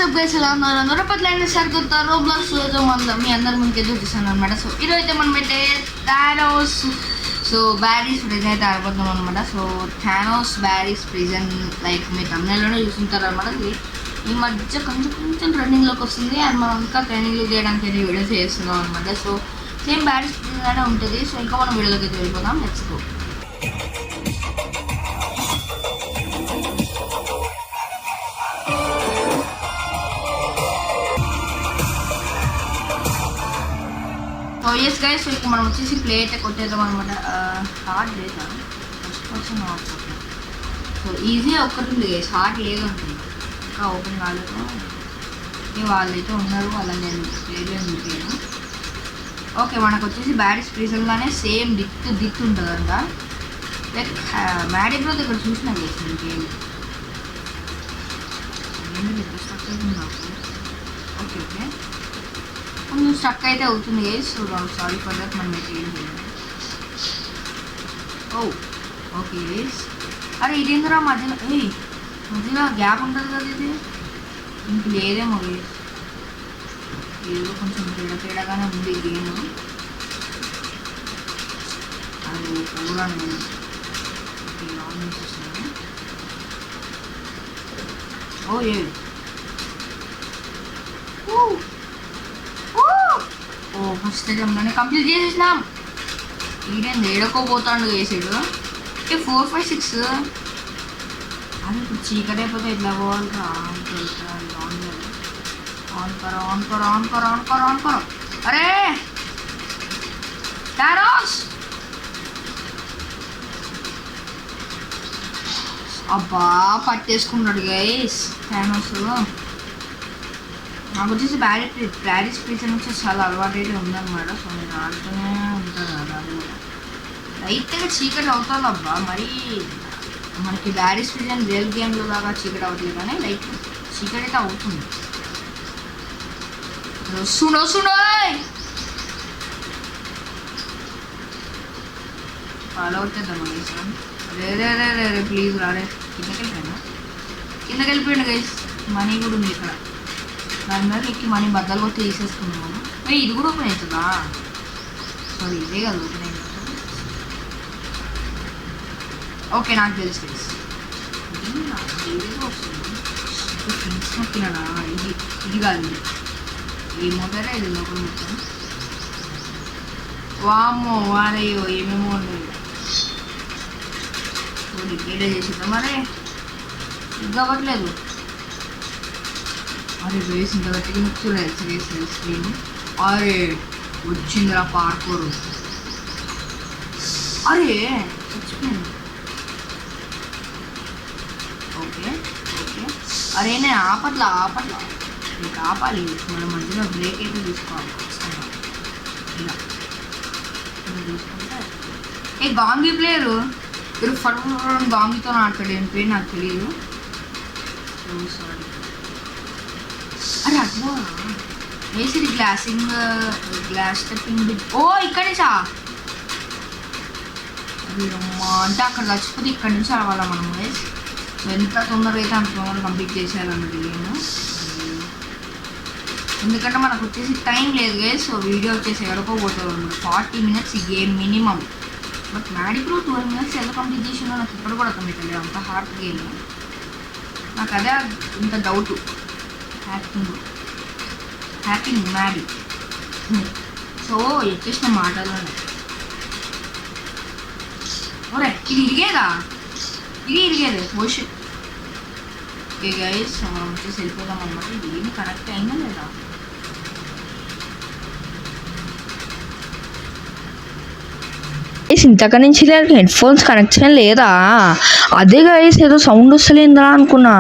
WhatsApp guys ఎలా ఉన్నారు అందరూ పట్ల సరికొత్త రోబ్లాక్స్ మీ అందరి ముందుకు ఎదురు చూస్తాను అనమాట. సో ఈరోజు అయితే మనమైతే థానోస్ బ్యారీస్ ప్రిజన్ అయితే ఆడిపోతున్నాం అనమాట. సో థానోస్ బ్యారీస్ ప్రిజన్ లైక్ మీ తమిళలోనే చూస్తుంటారు అనమాట. ఈ మధ్య కొంచెం ట్రెండింగ్లోకి వస్తుంది అండ్ మనం ఇంకా ట్రెండింగ్లో చేయడానికి అయితే వీడియోస్ చేస్తున్నాం అనమాట. సో సేమ్ బ్యారీస్ ప్రిజన్ అనే ఉంటుంది. సో ఇంకా మనం వీడియోలోకి అయితే వెళ్ళిపోదాం. Let's go. So yes guys, so ఇక్కడ మనం వచ్చేసి ప్లే అయితే కొట్టేద్దాం అనమాట. హార్డ్ లేదా ఫస్ట్ పర్సన్ ఆడుకుంటాం. సో ఈజీ ఒక్కటి ఉంది గైస్, హార్డ్ లేదు ఉంటుంది. ఇంకా ఓపెన్ కాలేదు. వాళ్ళైతే ఉన్నారు, వాళ్ళని నేను ప్లేలో చూపాను. ఓకే, మనకు వచ్చేసి బ్యారీస్ ప్రిజన్లోనే సేమ్ దిక్కు ఉంటుందంట. లైక్ మ్యాడీ బ్రో ఇక్కడ చూసినా గైస్ ఇంకేం ఓకే ఓకే కొంచెం స్టక్ అయితే అవుతుంది guys. So sorry for that. మనం అయితే ఏం చేయాలి. ఓ ఓకే గైస్. అరే ఇదేందురా మధ్యలో గ్యాప్ ఉంటుంది కదా, ఇది ఇంక లేదేమో గైస్. ఏదో కొంచెం తేడాగానే ఉంది గేమ్. అది కూడా నేను ఆన్ చేసేసాను. ఓ ఫస్ట్ జమ్లోనే కంప్లీట్ చేసేసినాం. ఈడేంది ఏడకోపోతాడు వేసాడు. 4, 5, 6 అది ఇప్పుడు చీకటి అయిపోతే ఇట్లా పోవాలి. ఆన్ కరో. అరే థానోస్, అబ్బా పట్టేసుకున్నాడు గైస్ థానోస్. నాకు వచ్చేసి బ్యారీస్ ప్రిజన్ వచ్చేసి చాలా అలవాటు అయితే ఉందన్నమాట. సో నేను ఆడుతూనే ఉంటాను కదా. అది కూడా లైట్గా చీకటి అవుతుంది అబ్బా. మరి మనకి బ్యారీస్ ప్రిజన్ రియల్ గేమ్లో లాగా చీకటి అవుతుంది, కానీ లైట్ చీకటి అయితే అవుతుంది. సునో ఫాలో వచ్చేద్దాం గైస్. రే ప్లీజ్ రాడే. కిందకి వెళ్ళిపోయాడు గైస్. మనీ కూడా ఉంది ఇక్కడ. దాని మీద ఎక్కి మనీ బద్దలు కొట్టి తీసేసుకున్నాము. ఇది కూడా ఓపెన్ అవుతుందా? సారీ, ఇదే కదా ఓపెన్ అవుతుంది. ఓకే, నాకు తెలుసు గైస్. ఫ్రెండ్స్ నొక్కినాడా? ఇది కాదు, ఇది ఏమవుతారా? ఇది లోపల మొత్తం వామ్మో వారయ్యో ఏమేమో ఉండదు. ఏడే చేసిద్దాం. మరే ఇది అవ్వట్లేదు. అరే వేసి ఇంత గట్టిగా చూడాలి స్క్రీన్. అరే వచ్చిందిరా పార్కోరు. అరే చచ్చిపోయింది. ఓకే అరే నేను ఆపట్లా నీకు ఆపాలి. మన మధ్యలో బ్రేక్ అయితే తీసుకోవాలి ఇలా తీసుకుంటే. గాంగీ ప్లేయరు మీరు గాంగీతో ఆడతాడు. ఏం పేరు నాకు తెలియదు. సారీ. అరే అట్లా వేసి గ్లాస్ స్టెప్పింగ్ బిట్. ఓ ఇక్కడి నుంచా? అది అమ్మా అంటే అక్కడ చచ్చిపోతే ఇక్కడి నుంచి రావాలా మనం గైస్. సో ఎంత తొందరగా అయితే అంత తొందరగా కంప్లీట్ చేసేయాలన్నది గేమ్. ఎందుకంటే మనకు వచ్చేసి టైం లేదు గైస్. సో వీడియో వచ్చేసి ఎక్కడిపోతుంది అనమాట. 40 minutes ఈ game minimum. But Maddy pro 12 minutes ఎలా కంప్లీట్ చేసినా నాకు ఇప్పుడు కూడా కంప్లీట్ అయ్యలేదు. అంత హార్డ్ గేమ్. నాకు అదే ఇంత డౌట్. Hacking Maddy. సో వచ్చేసిన మాటలోనే ఓరే ఇది ఇరిగేది ఓష్. ఓకే గైస్, మనం వచ్చేసి వెళ్ళిపోదాం అనమాట. ఇది ఏమి కనెక్ట్ అయిందా లేదా? ఇంతక నుంచి హెడ్ ఫోన్స్ కనెక్షన్ లేదా? అదే గైస్ ఏదో సౌండ్ వస్తలేదా అనుకున్నా.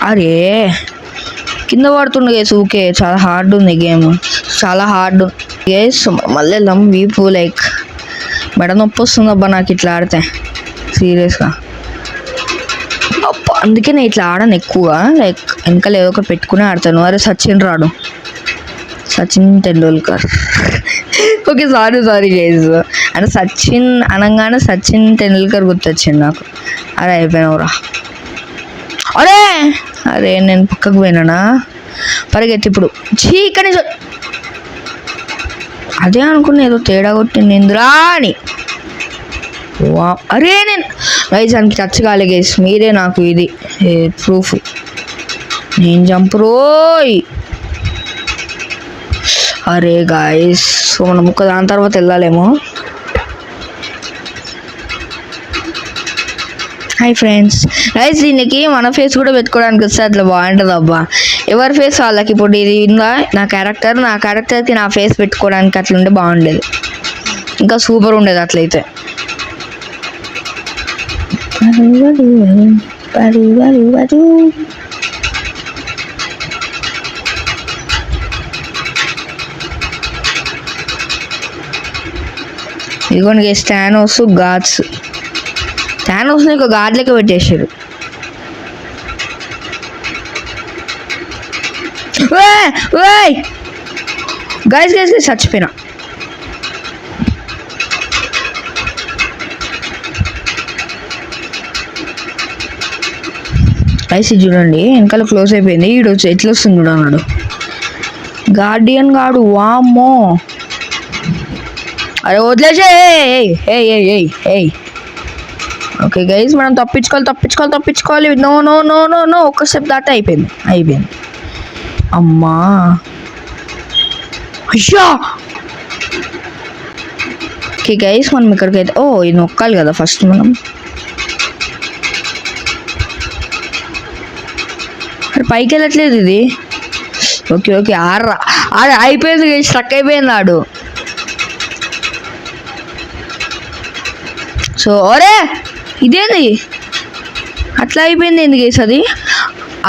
అరే కింద పడుతుండే గేస్. ఓకే చాలా హార్డ్ ఉంది గేమ్, చాలా హార్డ్ గేస్. మళ్ళీ వెళ్దాం. వీపు లైక్ మెడ నొప్పి వస్తుంది అబ్బా నాకు ఇట్లా ఆడితే సీరియస్గా. అబ్బా అందుకే నేను ఇట్లా ఆడను ఎక్కువ. లైక్ వెనకాల ఏదో ఒకటి పెట్టుకుని ఆడతాను. అరే Sachin Tendulkar. Okay sorry guys. అంటే సచిన్ అనగానే సచిన్ టెండూల్కర్ గుర్తొచ్చింది నాకు. అరే అయిపోయినవురా. అరే అరే నేను పక్కకు పోయినానా? పరిగెత్తి ఇప్పుడు. ఇక్కడ నుంచి అదే అనుకున్నా ఏదో తేడా కొట్టింది ఇందురా అని. అరే నేను గైస్ దానికి టచ్ కాలే గైస్, మీరే నాకు ఇది ప్రూఫ్. నేను చంపురోయ్. అరే గైస్ సో మనం దాని తర్వాత వెళ్ళాలేమో. Hi friends. గైస్ దీనికి మన ఫేస్ కూడా పెట్టుకోవడానికి వస్తే అట్లా బాగుంటుంది అబ్బా. ఎవరి ఫేస్ వాళ్ళకి. ఇప్పుడు ఇది ఉందా నా క్యారెక్టర్కి నా ఫేస్ పెట్టుకోవడానికి అట్లా ఉంటే బాగుండేది, ఇంకా సూపర్ ఉండేది అట్లయితే. ఇదిగోండి గైస్ థానోస్ గాడ్స్. థానోస్ని ఒక గాడ్ లెక్క పెట్టేసారు. గైస్ గైస్ గైస్ చచ్చిపోయినా. గైస్ ఇది చూడండి వెనకాల క్లోజ్ అయిపోయింది. ఈడు ఎట్లా వస్తుంది చూడన్నాడు గార్డియన్ గాడు. వామ్మో అరే వదిలేసే. ఓకే గైస్ మనం తప్పించుకోవాలి. No no no no no ఒక్క స్టెప్ దాటే అయిపోయింది. అమ్మా అయ్యా. ఓకే గైస్ మనం ఇక్కడికైతే ఇది నొక్కాలి కదా ఫస్ట్ మనం. పైకి వెళ్ళట్లేదు ఇది. ఓకే ఆడ అయిపోయింది గైస్, స్ట్రక్ అయిపోయింది ఆడు. సో అరే ఇదేంది అట్లా అయిపోయింది ఏంది గైస్ అది.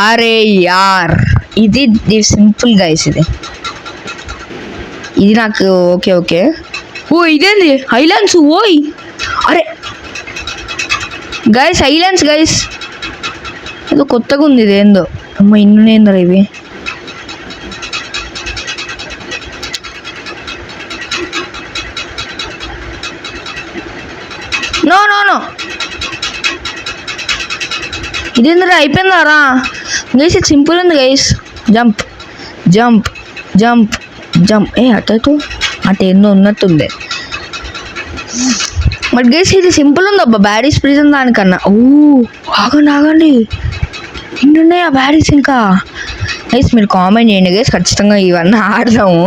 అరే యార్ ఇది సింపుల్ గైస్. ఇది నాకు ఓకే. ఇదేంది ఐలాండ్స్. అరే గైస్ ఐలాండ్స్ గైస్ ఏదో కొత్తగా ఉంది. ఇది ఏందో అమ్మ ఇన్నేందరా ఇవి. నో ఇదేంద్రా అయిపోయిందారా గైస్. ఇది సింపుల్ ఉంది గైస్. జంప్ అటు ఏందో ఉన్నట్టుంది. బట్ గైస్ ఇది సింపుల్ ఉంది అబ్బా బ్యాడీస్ ప్రిజన్ దానికన్నా. ఆగండి ఇన్నున్నాయి ఆ బ్యాడీస్ ఇంకా. గైస్ మీరు కామెంట్ చేయండి గైస్, ఖచ్చితంగా ఇవన్నీ ఆడదాము.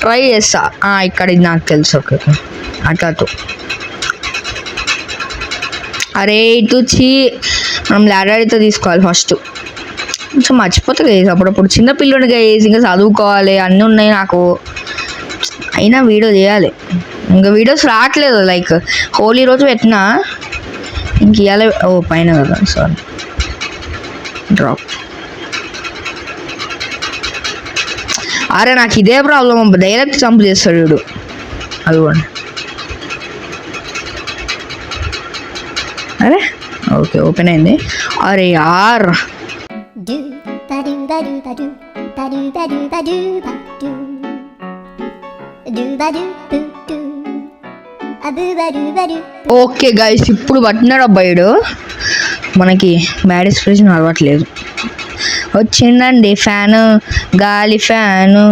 ట్రై చేస్తా. ఇక్కడ ఇది నాకు తెలుసు. ఓకే అటు అరే ఇటు వచ్చి మనం లాడర్ తీసుకోవాలి ఫస్ట్. కొంచెం మర్చిపోతా గైస్ అప్పుడప్పుడు. చిన్న పిల్లని గైస్ ఇంకా చదువుకోవాలి అన్నీ ఉన్నాయి నాకు. అయినా వీడియో చేయాలి. ఇంకా వీడియోస్ రావట్లేదు. లైక్ హోలీ రోజు పెట్టినా ఇంక ఇవ్వాలి. పైన కదా సారీ డ్రాప్. అరే నాకు ఇదే ప్రాబ్లం. డైరెక్ట్ చంపు చేస్తాడు వీడు. అదిగోండి. అరే ఓకే ఓపెన్ అయింది. అరే యార్ ఓకే గైస్ ఇప్పుడు పట్టినాడు అబ్బాయిడు. మనకి బ్యాడీస్ ఫ్రిడ్జ్ అలవాట్లేదు. వచ్చిందండి ఫ్యాను, గాలి ఫ్యాను.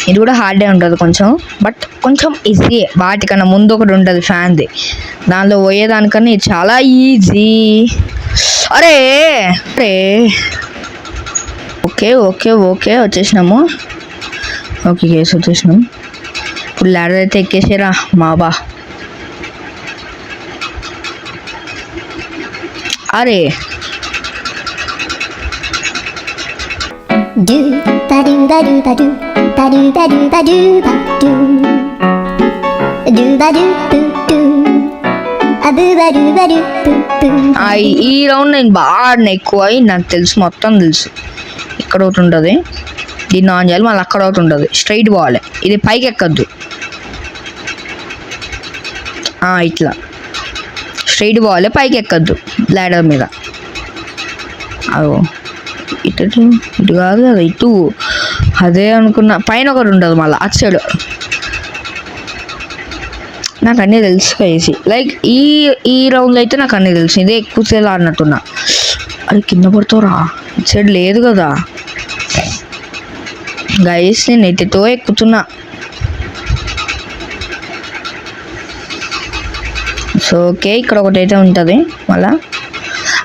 ఇది కూడా హార్డే ఉంటుంది కొంచెం, బట్ కొంచెం ఈజీ. వాటికన్నా ముందు ఒకటి ఉంటుంది ఫ్యాన్ది, దానిలో పోయేదానికన్నా ఇది చాలా ఈజీ. అరే ఓకే వచ్చేసినాము. ఓకే కేసు వచ్చేసినాం. ఇప్పుడు లాడర్ అయితే ఎక్కేసారా మాబా. అరే ఈ రౌండ్ నేను బాగా ఆడిన ఎక్కువ. నాకు తెలుసు, మొత్తం తెలుసు. ఇక్కడ ఒకటి ఉంటుంది, దీన్ని ఆన్ చేయాలి. మళ్ళీ అక్కడ ఒకటి ఉంటుంది, స్ట్రైట్ పోవాలి. ఇది పైకి ఎక్కద్దు, ఇట్లా స్ట్రైట్ పోవాలి, పైకి ఎక్కద్దు లాడర్ మీద. అదో ఇటు కాదు కదా, ఇటు అదే అనుకున్నా. పైన ఒకటి ఉంటుంది మళ్ళీ అటు సైడ్. నాకు అన్నీ తెలుసు వేసి. లైక్ ఈ రౌండ్లో అయితే నాకు అన్నీ తెలుసు. ఇదే ఎక్కువ సేపు ఆడినట్టున్నా. అది కింద పడుతావురా, ఇటు సైడ్ లేదు కదా గైస్. నేను ఎత్తుతో ఎక్కుతున్నా. సో ఓకే, ఇక్కడ ఒకటి అయితే ఉంటుంది. మళ్ళా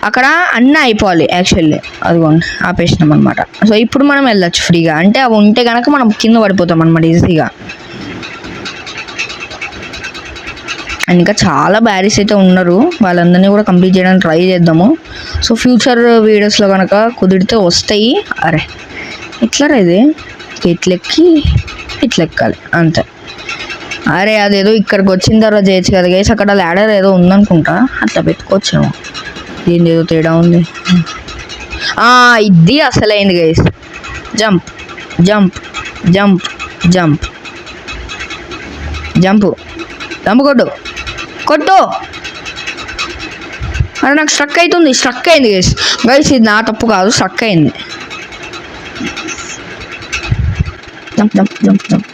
అక్కడ అన్నీ అయిపోవాలి యాక్చువల్లీ. అదిగోండి ఆపేసినాం అనమాట. సో ఇప్పుడు మనం వెళ్ళచ్చు ఫ్రీగా. అంటే అవి ఉంటే కనుక మనం కింద పడిపోతాం అనమాట ఈజీగా. అండ్ ఇంకా చాలా బ్యారీస్ అయితే ఉన్నారు, వాళ్ళందరినీ కూడా కంప్లీట్ చేయడానికి ట్రై చేద్దాము. సో ఫ్యూచర్ వీడియోస్లో కనుక కుదిరితే వస్తాయి. అరే ఎట్లా ఇది, ఇట్లెక్కి ఇట్లెక్కాలి అంతే. అరే అదేదో ఇక్కడికి వచ్చిన తర్వాత చేయొచ్చు కదా గైస్. అక్కడ ల్యాడర్ ఏదో ఉందనుకుంటా, అట్లా పెట్టుకోవచ్చేమో. దీని ఏదో తేడా ఉంది. ఇది అసలైంది guys. Jump jump jump jump jump jump కొట్టు కొట్టు. అరే నాకు స్ట్రక్ అవుతుంది, స్ట్రక్ అయింది గైస్. గైస్ ఇది నా తప్పు కాదు, స్ట్రక్ అయింది. Jump jump jump jump.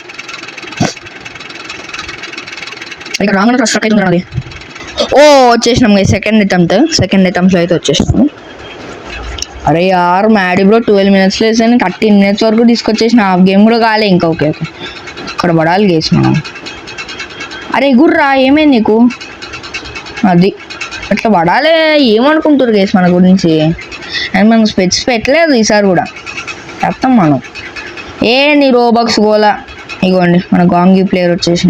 ఇక్కడ రాగానే స్ట్రక్ అవుతుంది అది. ఓ వచ్చేసినాం గైస్. సెకండ్ అటెంప్ట్లో అయితే వచ్చేసినాము. అరే యార్ మ్యాడీ బ్రో 12 minutesలో వేసాను, 13 minutes వరకు తీసుకొచ్చేసిన. హాఫ్ గేమ్ కూడా కాలే ఇంకా. ఓకే ఓకే, ఇక్కడ పడాలి గేస్ మనం. అరే గుర్రా ఏమైంది నీకు? అది అట్లా పడాలి. ఏమనుకుంటారు గేస్ మన గురించి? అండ్ మనం స్పెట్స్ పెట్టలేదు ఈసారి కూడా, చెప్తాం మనం. నీ రోబక్స్ గోలా. ఇగోండి మన గాంగీ ప్లేయర్ వచ్చేసి.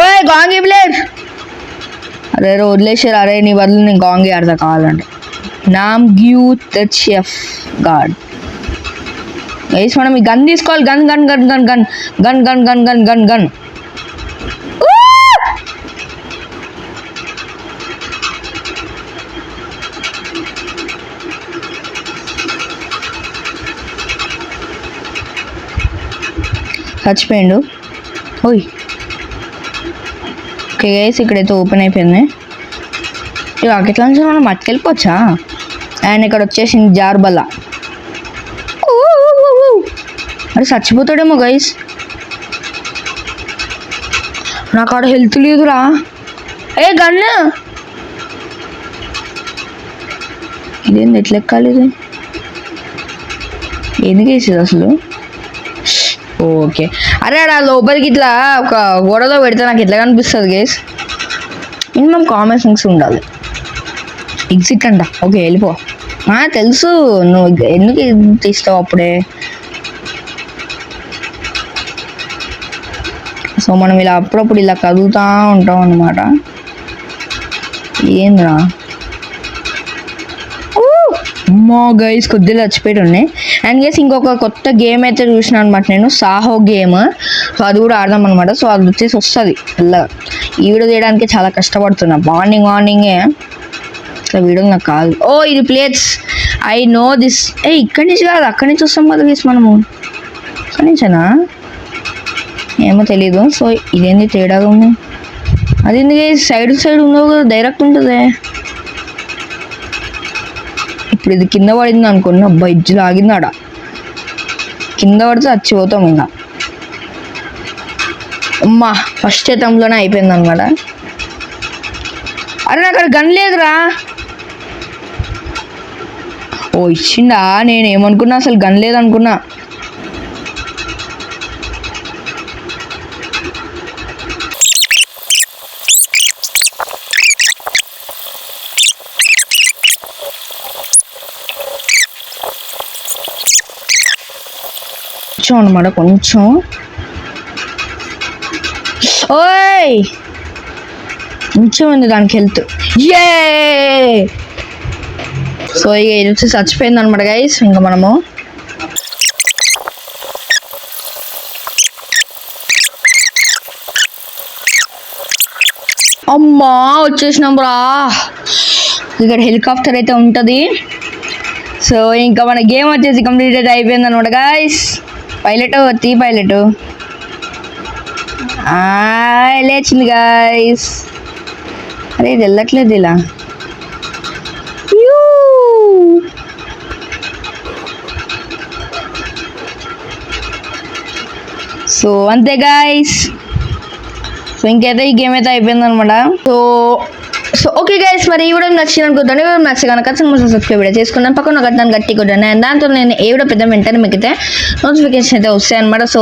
ఓయ్ గాంగీ ప్లేయర్, అరే వదిలేసారు. అరే నీ బదులు నేను గాంగీ ఆడతా కావాలంటే. నామ్ గ్యూ చెఫ్ గాడ్ గైస్. మనం ఈ గన్ తీసుకోవాలి. Gun gun gun gun gun gun gun gun gun gun gun. చచ్చిపోయిండు. ఓయ్ ఓకే గైస్, ఇక్కడైతే ఓపెన్ అయిపోయింది. ఈ రాకెట్ లాంచర్ మనం మట్టుకెళ్ళిపోవచ్చా? అండ్ ఇక్కడ వచ్చేసింది జార్బల్లా. అరే చచ్చిపోతాడేమో గైస్, నాకు ఆడ హెల్త్ లేదురా. గన్ ఇదేంది, ఎట్లా ఎక్కాలి ఇది? ఎందుకు వేసేది అసలు? ఓకే. అరే ఆడ లోపలికి ఇట్లా ఒక గోడలో పెడితే నాకు ఎట్లా కనిపిస్తుంది గైస్? మినిమం కామన్ సెన్స్ ఉండాలి. ఎగ్జిట్ అంట. ఓకే వెళ్ళిపో. తెలుసు నువ్వు ఎందుకు తీస్తావు అప్పుడే. సో మనం ఇలా అప్పుడప్పుడు ఇలా కదులుతూ ఉంటాం అన్నమాట. ఏంద్రా అమ్మో గైస్, కొద్దిగా చచ్చిపోయి ఉన్నాయి. అండ్ గైస్ ఇంకొక కొత్త గేమ్ అయితే చూసిన అనమాట నేను, సాహో గేమ్. సో అది కూడా ఆడదాం అనమాట. సో అది వచ్చేసి వస్తుంది మెల్లగా. ఈ వీడియో తీయడానికి చాలా కష్టపడుతున్నా. మార్నింగే ఇట్లా వీడియో నాకు కాదు. ఇది ప్లేట్స్, ఐ నో దిస్. ఇక్కడి నుంచి కాదు, అక్కడి నుంచి వస్తాం కదా గైస్ మనము. అక్కడి నుంచేనా ఏమో తెలీదు. సో ఇదేంది తేడాగా ఉంది? అదేంది గైస్ సైడ్ ఉండవు కదా, డైరెక్ట్ ఉంటుంది. ఇప్పుడు ఇది కింద పడింది అనుకున్నా. అబ్బా ఇజ్జులు ఆగిందాడ. కింద పడితే చచ్చిపోతాం ఇంకా. అమ్మా ఫస్ట్ అటెంప్ట్లోనే అయిపోయింది అనమాట. అరే నాకు అక్కడ గన్ లేదురా. ఇచ్చిండా? నేను ఏమనుకున్నా అసలు గన్ లేదనుకున్నా. అనమాట కొంచెం. కొంచెం ఉంది దానికి హెల్త్. సో ఇక ఇది వచ్చి చచ్చిపోయింది అనమాట గైస్. ఇంకా మనము అమ్మా వచ్చేసినాం రా. ఇక్కడ హెలికాప్టర్ అయితే ఉంటుంది. సో ఇంకా మన గేమ్ వచ్చేసి కంప్లీట్ అయితే అయిపోయింది అనమాట గైస్. పైలట్ లేచింది గైస్. అరే ఇది వెళ్ళట్లేదు ఇలా. సో అంతే గైస్. సో ఇంకైతే ఈ గేమ్ అయితే అయిపోయింది అనమాట. సో సో ఓకే గైస్, మరి ఈ వీడియో నచ్చింది అనుకుంటాను. ఈ వీడియో నచ్చి కనుక సబ్స్క్రైబ్ చేసుకున్నాను, పక్కన ఒక దాన్ని గట్టి కొట్టాను. అండ్ దాంతో నేను ఏ వీడియో పెద్ద వెంటనే మీకు అయితే నోటిఫికేషన్ అయితే వస్తాయి అనమాట. సో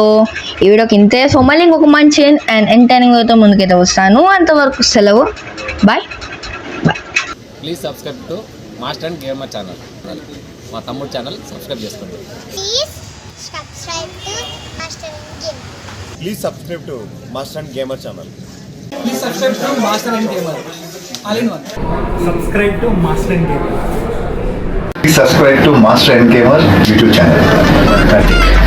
ఈ వీడియోకి ఇంతే. సో మళ్ళీ ఇంకొక మంచి అండ్ ఎంటర్టైనింగ్ అయితే ముందుకైతే వస్తాను. అంతవరకు సెలవు, bye. Please subscribe to master and gamer channel. మా తమ్ముడు ఛానల్ సబ్స్క్రైబ్ చేసుకోండి. Please subscribe to Master and Gamer channel. Please subscribe to Master and Gamer. All in one. Subscribe to Master and Gamer. Please subscribe to Master and Gamer YouTube channel. That's it.